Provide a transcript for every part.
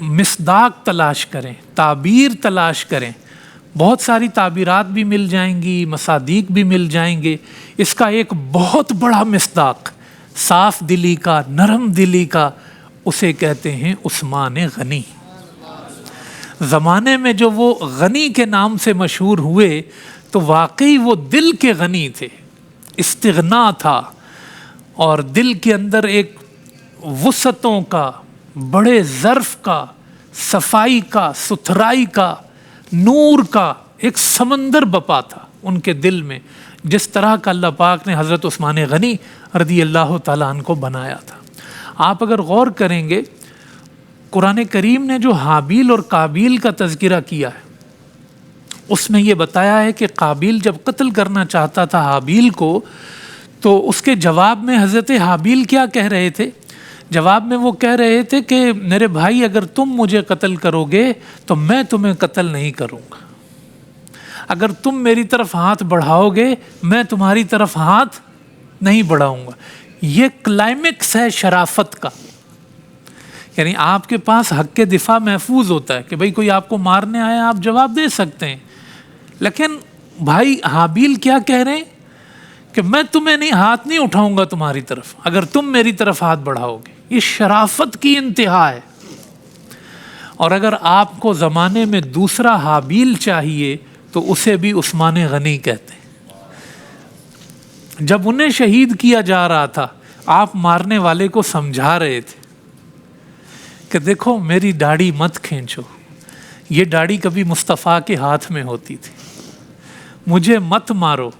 مصداق تلاش کریں، تعبیر تلاش کریں، بہت ساری تعبیرات بھی مل جائیں گی، مصادیق بھی مل جائیں گے۔ اس کا ایک بہت بڑا مصداق صاف دلی کا، نرم دلی کا، اسے کہتے ہیں عثمان غنی۔ زمانے میں جو وہ غنی کے نام سے مشہور ہوئے تو واقعی وہ دل کے غنی تھے، استغنا تھا، اور دل کے اندر ایک وسعتوں کا، بڑے ظرف کا، صفائی کا، ستھرائی کا، نور کا ایک سمندر بپا تھا ان کے دل میں، جس طرح کا اللہ پاک نے حضرت عثمان غنی رضی اللہ تعالیٰ عنہ کو بنایا تھا۔ آپ اگر غور کریں گے، قرآن کریم نے جو حابیل اور قابیل کا تذکرہ کیا ہے، اس میں یہ بتایا ہے کہ قابیل جب قتل کرنا چاہتا تھا حابیل کو، تو اس کے جواب میں حضرت حابیل کیا کہہ رہے تھے؟ جواب میں وہ کہہ رہے تھے کہ میرے بھائی اگر تم مجھے قتل کرو گے تو میں تمہیں قتل نہیں کروں گا، اگر تم میری طرف ہاتھ بڑھاؤ گے میں تمہاری طرف ہاتھ نہیں بڑھاؤں گا۔ یہ کلائمیکس ہے شرافت کا، یعنی آپ کے پاس حق کے دفاع محفوظ ہوتا ہے کہ بھئی کوئی آپ کو مارنے آیا آپ جواب دے سکتے ہیں، لیکن بھائی حابیل کیا کہہ رہے ہیں کہ میں تمہیں ہاتھ نہیں اٹھاؤں گا تمہاری طرف اگر تم میری طرف ہاتھ بڑھاؤ گے۔ یہ شرافت کی انتہا ہے۔ اور اگر آپ کو زمانے میں دوسرا حابیل چاہیے تو اسے بھی عثمان غنی کہتے ہیں۔ جب انہیں شہید کیا جا رہا تھا، آپ مارنے والے کو سمجھا رہے تھے کہ دیکھو میری داڑھی مت کھینچو، یہ داڑھی کبھی مصطفیٰ کے ہاتھ میں ہوتی تھی، مجھے مت مارو،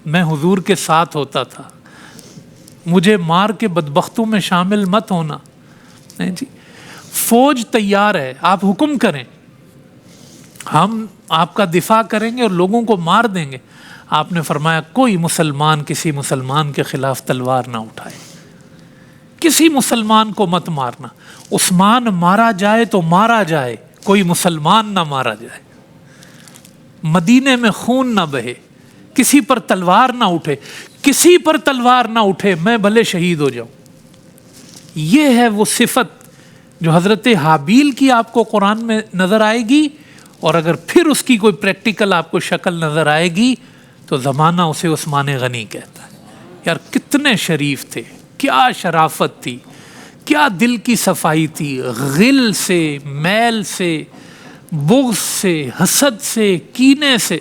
میں حضور کے ساتھ ہوتا تھا، مجھے مار کے بدبختوں میں شامل مت ہونا۔ نہیں جی، فوج تیار ہے، آپ حکم کریں، ہم آپ کا دفاع کریں گے اور لوگوں کو مار دیں گے۔ آپ نے فرمایا کوئی مسلمان کسی مسلمان کے خلاف تلوار نہ اٹھائے، کسی مسلمان کو مت مارنا، عثمان مارا جائے تو مارا جائے، کوئی مسلمان نہ مارا جائے، مدینے میں خون نہ بہے، کسی پر تلوار نہ اٹھے، کسی پر تلوار نہ اٹھے، میں بھلے شہید ہو جاؤں۔ یہ ہے وہ صفت جو حضرت حابیل کی آپ کو قرآن میں نظر آئے گی، اور اگر پھر اس کی کوئی پریکٹیکل آپ کو شکل نظر آئے گی تو زمانہ اسے عثمان غنی کہتا ہے۔ یار کتنے شریف تھے، کیا شرافت تھی، کیا دل کی صفائی تھی، غل سے، میل سے، بغض سے، حسد سے، کینے سے،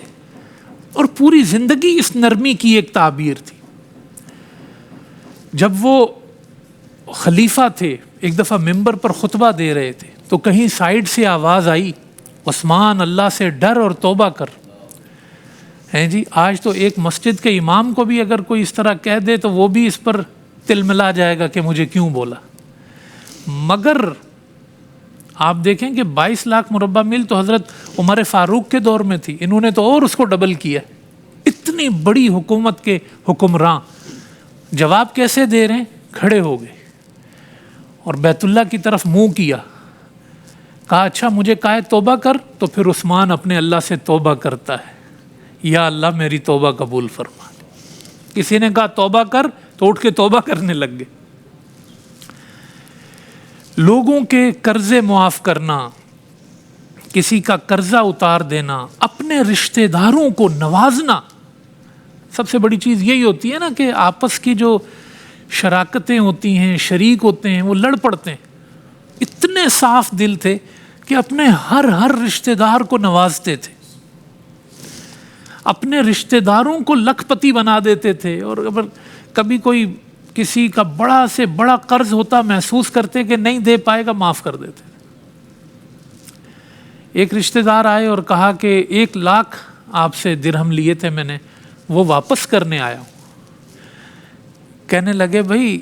اور پوری زندگی اس نرمی کی ایک تعبیر تھی۔ جب وہ خلیفہ تھے، ایک دفعہ ممبر پر خطبہ دے رہے تھے تو کہیں سائیڈ سے آواز آئی، عثمان اللہ سے ڈر اور توبہ کر۔ ہیں جی، آج تو ایک مسجد کے امام کو بھی اگر کوئی اس طرح کہہ دے تو وہ بھی اس پر تل ملا جائے گا کہ مجھے کیوں بولا۔ مگر آپ دیکھیں کہ 22 لاکھ مربع میل تو حضرت عمر فاروق کے دور میں تھی، انہوں نے تو اور اس کو ڈبل کیا۔ اتنی بڑی حکومت کے حکمراں جواب کیسے دے رہے ہیں؟ کھڑے ہو گئے اور بیت اللہ کی طرف منہ کیا، کہا اچھا مجھے کہا توبہ کر، تو پھر عثمان اپنے اللہ سے توبہ کرتا ہے، یا اللہ میری توبہ قبول فرما۔ کسی نے کہا توبہ کر تو اٹھ کے توبہ کرنے لگ گئے۔ لوگوں کے قرضے معاف کرنا، کسی کا قرضہ اتار دینا، اپنے رشتہ داروں کو نوازنا، سب سے بڑی چیز یہی ہوتی ہے نا کہ آپس کی جو شراکتیں ہوتی ہیں، شریک ہوتے ہیں، وہ لڑ پڑتے ہیں۔ اتنے صاف دل تھے کہ اپنے ہر رشتہ دار کو نوازتے تھے، اپنے رشتہ داروں کو لکھ پتی بنا دیتے تھے، اور اگر کبھی کوئی کسی کا بڑا سے بڑا قرض ہوتا محسوس کرتے کہ نہیں دے پائے گا، معاف کر دیتے۔ ایک رشتہ دار آئے اور کہا کہ 1 لاکھ آپ سے درہم لیے تھے میں نے، وہ واپس کرنے آیا ہوں۔ کہنے لگے بھائی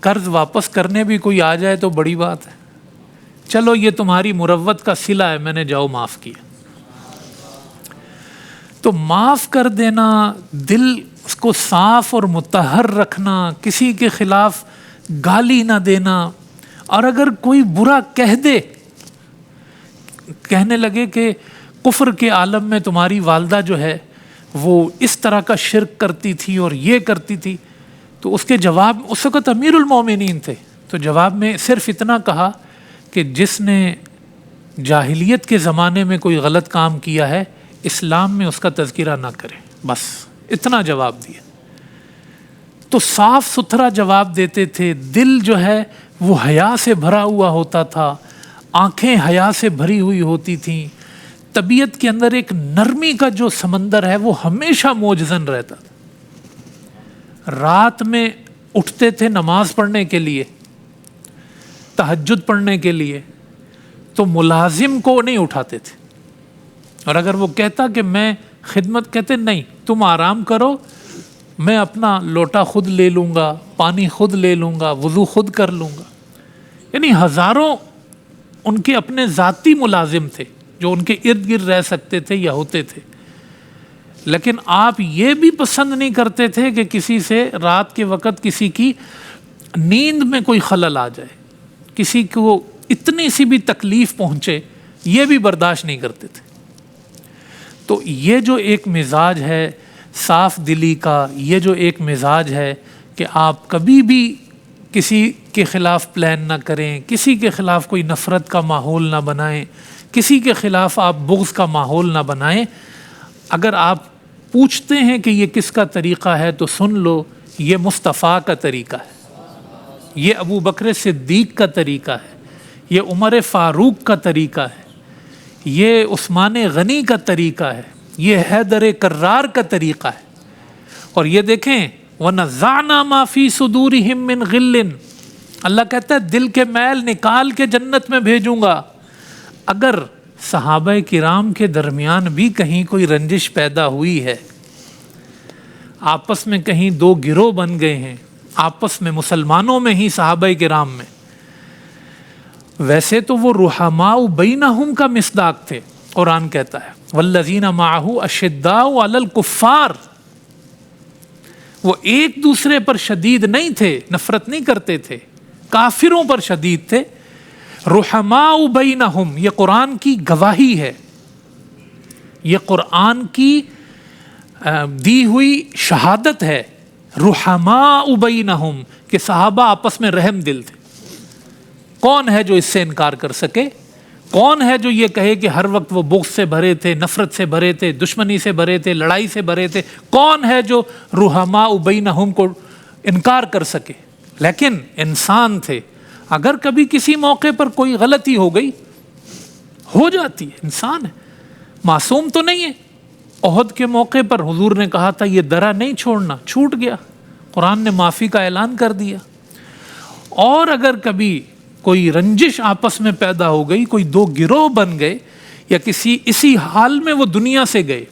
قرض واپس کرنے بھی کوئی آ جائے تو بڑی بات ہے، چلو یہ تمہاری مروت کا صلہ ہے، میں نے جاؤ معاف کیا۔ تو معاف کر دینا، دل اس کو صاف اور مطہر رکھنا، کسی کے خلاف گالی نہ دینا، اور اگر کوئی برا کہہ دے، کہنے لگے کہ کفر کے عالم میں تمہاری والدہ جو ہے وہ اس طرح کا شرک کرتی تھی اور یہ کرتی تھی، تو اس کے جواب، اس وقت امیر المومنین تھے، تو جواب میں صرف اتنا کہا کہ جس نے جاہلیت کے زمانے میں کوئی غلط کام کیا ہے، اسلام میں اس کا تذکرہ نہ کریں، بس اتنا جواب دیا۔ تو صاف ستھرا جواب دیتے تھے، دل جو ہے وہ حیا سے بھرا ہوا ہوتا تھا، آنکھیں حیا سے بھری ہوئی ہوتی تھیں، طبیعت کے اندر ایک نرمی کا جو سمندر ہے وہ ہمیشہ موجزن رہتا تھا۔ رات میں اٹھتے تھے نماز پڑھنے کے لیے، تہجد پڑھنے کے لیے، تو ملازم کو نہیں اٹھاتے تھے، اور اگر وہ کہتا کہ میں خدمت، کہتے نہیں، تم آرام کرو، میں اپنا لوٹا خود لے لوں گا، پانی خود لے لوں گا، وضو خود کر لوں گا۔ یعنی ہزاروں ان کے اپنے ذاتی ملازم تھے جو ان کے ارد گرد رہ سکتے تھے یا ہوتے تھے، لیکن آپ یہ بھی پسند نہیں کرتے تھے کہ کسی سے رات کے وقت کسی کی نیند میں کوئی خلل آ جائے، کسی کو اتنی سی بھی تکلیف پہنچے، یہ بھی برداشت نہیں کرتے تھے۔ تو یہ جو ایک مزاج ہے صاف دلی کا، یہ جو ایک مزاج ہے کہ آپ کبھی بھی کسی کے خلاف پلان نہ کریں، کسی کے خلاف کوئی نفرت کا ماحول نہ بنائیں، کسی کے خلاف آپ بغض کا ماحول نہ بنائیں۔ اگر آپ پوچھتے ہیں کہ یہ کس کا طریقہ ہے تو سن لو، یہ مصطفیٰ کا طریقہ ہے، یہ ابو بکر صدیق کا طریقہ ہے، یہ عمر فاروق کا طریقہ ہے، یہ عثمان غنی کا طریقہ ہے، یہ حیدر کرار کا طریقہ ہے۔ اور یہ دیکھیں وَنَزَعْنَا مَا فِي صُدُورِهِم مِّن غِلٍّ، اللہ کہتا ہے دل کے میل نکال کے جنت میں بھیجوں گا۔ اگر صحابہ کرام کے درمیان بھی کہیں کوئی رنجش پیدا ہوئی ہے، آپس میں کہیں دو گروہ بن گئے ہیں، آپس میں مسلمانوں میں ہی صحابہ کرام میں، ویسے تو وہ رحماء بینہم کا مصداق تھے، قرآن کہتا ہے والذین معہ اشداء علی الکفار، وہ ایک دوسرے پر شدید نہیں تھے، نفرت نہیں کرتے تھے، کافروں پر شدید تھے۔ رحماء بینہم، یہ قرآن کی گواہی ہے، یہ قرآن کی دی ہوئی شہادت ہے، رحماء بینہم، کہ صحابہ آپس میں رحم دل تھے۔ کون ہے جو اس سے انکار کر سکے؟ کون ہے جو یہ کہے کہ ہر وقت وہ بغض سے بھرے تھے، نفرت سے بھرے تھے، دشمنی سے بھرے تھے، لڑائی سے بھرے تھے؟ کون ہے جو رحماء بینہم کو انکار کر سکے؟ لیکن انسان تھے، اگر کبھی کسی موقع پر کوئی غلطی ہو گئی، ہو جاتی ہے، انسان ہے، معصوم تو نہیں ہے۔ احد کے موقع پر حضور نے کہا تھا یہ درہ نہیں چھوڑنا، چھوٹ گیا، قرآن نے معافی کا اعلان کر دیا۔ اور اگر کبھی کوئی رنجش آپس میں پیدا ہو گئی، کوئی دو گروہ بن گئے، یا کسی اسی حال میں وہ دنیا سے گئے،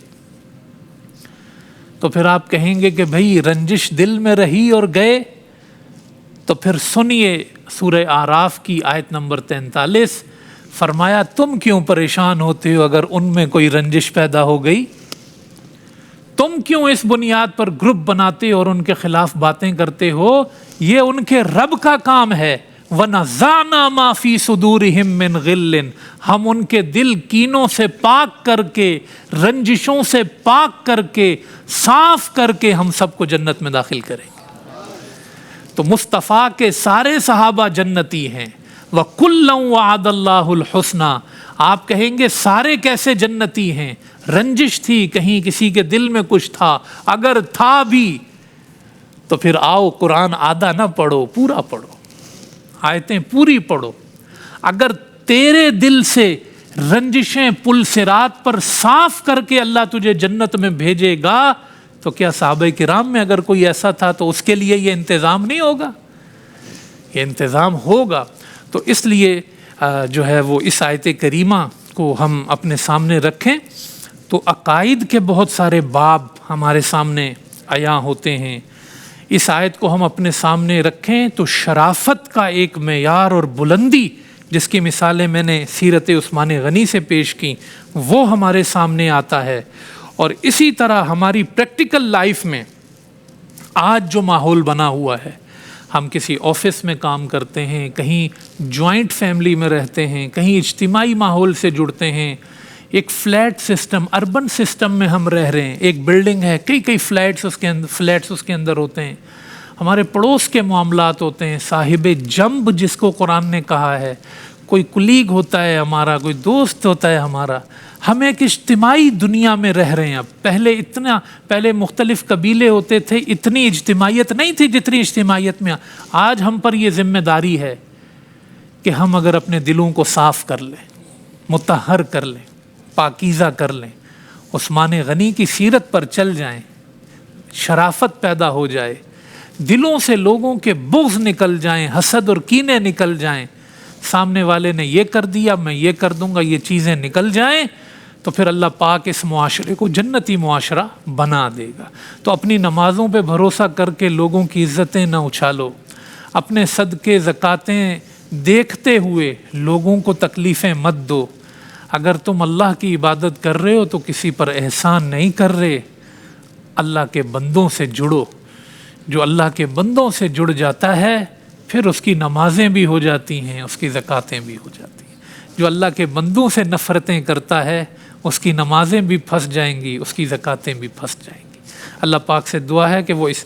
تو پھر آپ کہیں گے کہ بھئی رنجش دل میں رہی اور گئے، تو پھر سنیے سورہ اعراف کی آیت نمبر 43، فرمایا تم کیوں پریشان ہوتے ہو اگر ان میں کوئی رنجش پیدا ہو گئی؟ تم کیوں اس بنیاد پر گروپ بناتے اور ان کے خلاف باتیں کرتے ہو؟ یہ ان کے رب کا کام ہے۔ وَنَزَعْنَا مَا فِي صُدُورِهِم مِّن غِلٍّ، ہم ان کے دل کینوں سے پاک کر کے، رنجشوں سے پاک کر کے، صاف کر کے ہم سب کو جنت میں داخل کریں گے۔ تو مصطفیٰ کے سارے صحابہ جنتی ہیں۔ وَكُلًّا وَعَدَ اللَّهُ الْحُسْنَى، آپ کہیں گے سارے کیسے جنتی ہیں؟ رنجش تھی، کہیں کسی کے دل میں کچھ تھا، اگر تھا بھی تو پھر آؤ قرآن آدھا نہ پڑھو، پورا پڑھو، آیتیں پوری پڑھو۔ اگر تیرے دل سے رنجشیں پل صراط پر صاف کر کے اللہ تجھے جنت میں بھیجے گا، تو کیا صحابہ کرام میں اگر کوئی ایسا تھا تو اس کے لیے یہ انتظام نہیں ہوگا؟ یہ انتظام ہوگا۔ تو اس لیے جو ہے وہ اس آیت کریمہ کو ہم اپنے سامنے رکھیں تو عقائد کے بہت سارے باب ہمارے سامنے عیاں ہوتے ہیں۔ اس آیت کو ہم اپنے سامنے رکھیں تو شرافت کا ایک معیار اور بلندی، جس کی مثالیں میں نے سیرت عثمان غنی سے پیش کی، وہ ہمارے سامنے آتا ہے۔ اور اسی طرح ہماری پریکٹیکل لائف میں آج جو ماحول بنا ہوا ہے، ہم کسی آفس میں کام کرتے ہیں، کہیں جوائنٹ فیملی میں رہتے ہیں، کہیں اجتماعی ماحول سے جڑتے ہیں، ایک فلیٹ سسٹم، اربن سسٹم میں ہم رہ رہے ہیں، ایک بلڈنگ ہے، کئی فلیٹس اس کے اندر ہوتے ہیں، ہمارے پڑوس کے معاملات ہوتے ہیں، صاحب جنب جس کو قرآن نے کہا ہے، کوئی کلیگ ہوتا ہے ہمارا، کوئی دوست ہوتا ہے ہمارا. ہم ایک اجتماعی دنیا میں رہ رہے ہیں اب. پہلے مختلف قبیلے ہوتے تھے، اتنی اجتماعیت نہیں تھی جتنی اجتماعیت میں آج. ہم پر یہ ذمہ داری ہے کہ ہم اگر اپنے دلوں کو صاف کر لیں، مطہر کر لیں، پاکیزہ کر لیں، عثمان غنی کی سیرت پر چل جائیں، شرافت پیدا ہو جائے، دلوں سے لوگوں کے بغض نکل جائیں، حسد اور کینے نکل جائیں، سامنے والے نے یہ کر دیا میں یہ کر دوں گا، یہ چیزیں نکل جائیں، تو پھر اللہ پاک اس معاشرے کو جنتی معاشرہ بنا دے گا. تو اپنی نمازوں پہ بھروسہ کر کے لوگوں کی عزتیں نہ اچھالو، اپنے صدقے زکاتیں دیکھتے ہوئے لوگوں کو تکلیفیں مت دو. اگر تم اللہ کی عبادت کر رہے ہو تو کسی پر احسان نہیں کر رہے. اللہ کے بندوں سے جڑو. جو اللہ کے بندوں سے جڑ جاتا ہے پھر اس کی نمازیں بھی ہو جاتی ہیں، اس کی زکاتیں بھی ہو جاتی ہیں. جو اللہ کے بندوں سے نفرتیں کرتا ہے اس کی نمازیں بھی پھنس جائیں گی، اس کی زکاتیں بھی پھنس جائیں گی. اللہ پاک سے دعا ہے کہ وہ اس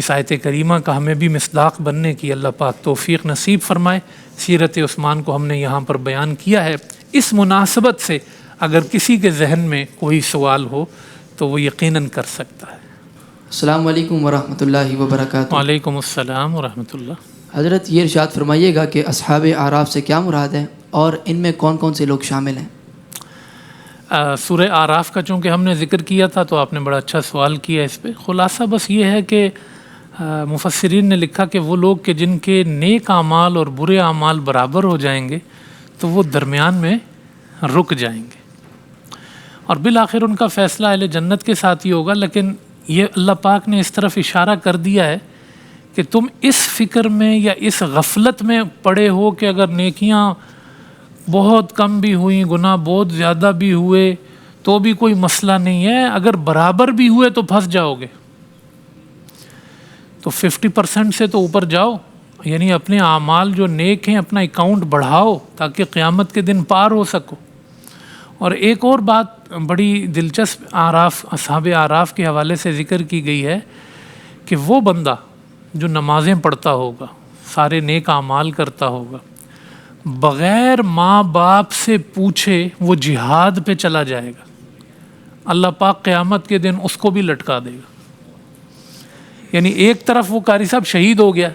آیت کریمہ کا ہمیں بھی مصداق بننے کی اللہ پاک توفیق نصیب فرمائے. سیرت عثمان کو ہم نے یہاں پر بیان کیا ہے. اس مناسبت سے اگر کسی کے ذہن میں کوئی سوال ہو تو وہ یقیناً کر سکتا ہے. السلام علیکم ورحمۃ اللہ وبرکاتہ. وعلیکم السلام ورحمۃ اللہ. حضرت یہ ارشاد فرمائیے گا کہ اصحاب اعراف سے کیا مراد ہے اور ان میں کون کون سے لوگ شامل ہیں؟ سورہ اعراف کا چونکہ ہم نے ذکر کیا تھا تو آپ نے بڑا اچھا سوال کیا اس پہ. خلاصہ بس یہ ہے کہ مفسرین نے لکھا کہ وہ لوگ کہ جن کے نیک اعمال اور برے اعمال برابر ہو جائیں گے تو وہ درمیان میں رک جائیں گے اور بالآخر ان کا فیصلہ اہل جنت کے ساتھ ہی ہوگا. لیکن یہ اللہ پاک نے اس طرف اشارہ کر دیا ہے کہ تم اس فکر میں یا اس غفلت میں پڑے ہو کہ اگر نیکیاں بہت کم بھی ہوئیں، گناہ بہت زیادہ بھی ہوئے تو بھی کوئی مسئلہ نہیں ہے، اگر برابر بھی ہوئے تو پھنس جاؤ گے. تو 50% سے تو اوپر جاؤ، یعنی اپنے اعمال جو نیک ہیں اپنا اکاؤنٹ بڑھاؤ تاکہ قیامت کے دن پار ہو سکو. اور ایک اور بات بڑی دلچسپ اصحاب اعراف کے حوالے سے ذکر کی گئی ہے کہ وہ بندہ جو نمازیں پڑھتا ہوگا، سارے نیک اعمال کرتا ہوگا، بغیر ماں باپ سے پوچھے وہ جہاد پہ چلا جائے گا، اللہ پاک قیامت کے دن اس کو بھی لٹکا دے گا. یعنی ایک طرف وہ قاری صاحب شہید ہو گیا،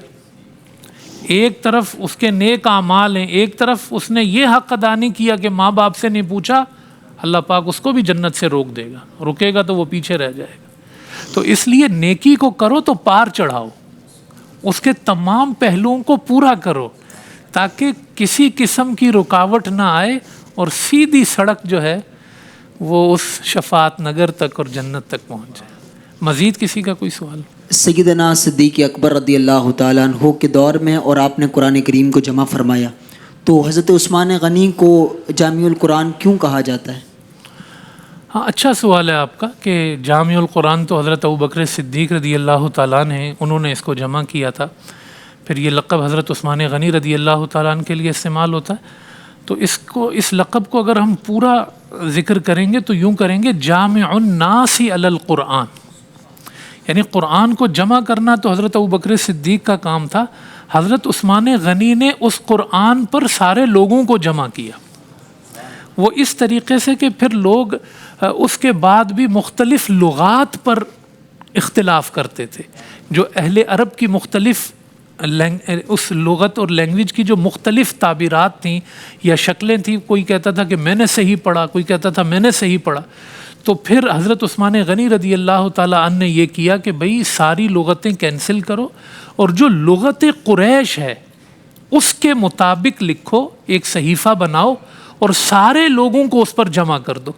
ایک طرف اس کے نیک اعمال ہیں، ایک طرف اس نے یہ حق ادا نہیں کیا کہ ماں باپ سے نہیں پوچھا، اللہ پاک اس کو بھی جنت سے روک دے گا. رکے گا تو وہ پیچھے رہ جائے گا. تو اس لیے نیکی کو کرو تو پار چڑھاؤ، اس کے تمام پہلوؤں کو پورا کرو تاکہ کسی قسم کی رکاوٹ نہ آئے اور سیدھی سڑک جو ہے وہ اس شفاعت نگر تک اور جنت تک پہنچ جائے. مزید کسی کا کوئی سوال؟ سیدنا صدیق اکبر رضی اللہ تعالیٰ عنہ کے دور میں اور آپ نے قرآن کریم کو جمع فرمایا تو حضرت عثمان غنی کو جامع القرآن کیوں کہا جاتا ہے؟ ہاں اچھا سوال ہے آپ کا کہ جامع القرآن تو حضرت ابوبکر صدیق رضی اللہ تعالیٰ عنہ ہیں، انہوں نے اس کو جمع کیا تھا. پھر یہ لقب حضرت عثمان غنی رضی اللہ تعالیٰ عنہ کے لیے استعمال ہوتا ہے. تو اس لقب کو اگر ہم پورا ذکر کریں گے تو یوں کریں گے جامع الناس علی القرآن، یعنی قرآن کو جمع کرنا تو حضرت ابوبکر صدیق کا کام تھا. حضرت عثمان غنی نے اس قرآن پر سارے لوگوں کو جمع کیا. وہ اس طریقے سے کہ پھر لوگ اس کے بعد بھی مختلف لغات پر اختلاف کرتے تھے. جو اہل عرب کی مختلف اس لغت اور لینگویج کی جو مختلف تعبیرات تھیں یا شکلیں تھیں، کوئی کہتا تھا کہ میں نے صحیح پڑھا، کوئی کہتا تھا میں نے صحیح پڑھا. تو پھر حضرت عثمان غنی رضی اللہ تعالیٰ عنہ نے یہ کیا کہ بھئی ساری لغتیں کینسل کرو اور جو لغت قریش ہے اس کے مطابق لکھو، ایک صحیفہ بناؤ اور سارے لوگوں کو اس پر جمع کر دو.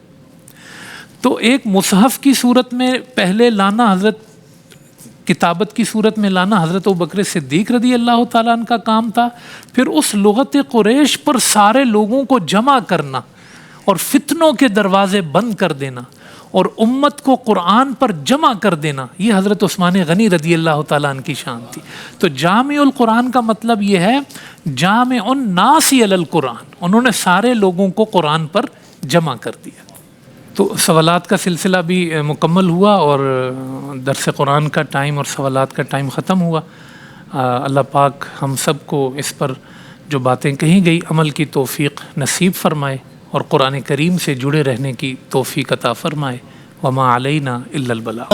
تو ایک مصحف کی صورت میں پہلے لانا، حضرت کتابت کی صورت میں لانا حضرت ابوبکر صدیق رضی اللہ تعالیٰ عنہ کا کام تھا. پھر اس لغت قریش پر سارے لوگوں کو جمع کرنا اور فتنوں کے دروازے بند کر دینا اور امت کو قرآن پر جمع کر دینا، یہ حضرت عثمان غنی رضی اللہ تعالیٰ عنہ کی شان تھی. تو جامع القرآن کا مطلب یہ ہے جامع الناس علی القرآن، انہوں نے سارے لوگوں کو قرآن پر جمع کر دیا. تو سوالات کا سلسلہ بھی مکمل ہوا اور درس قرآن کا ٹائم اور سوالات کا ٹائم ختم ہوا. اللہ پاک ہم سب کو اس پر جو باتیں کہیں گئی عمل کی توفیق نصیب فرمائے اور قرآن کریم سے جڑے رہنے کی توفیق عطا فرمائے. وما علینا الا البلاغ.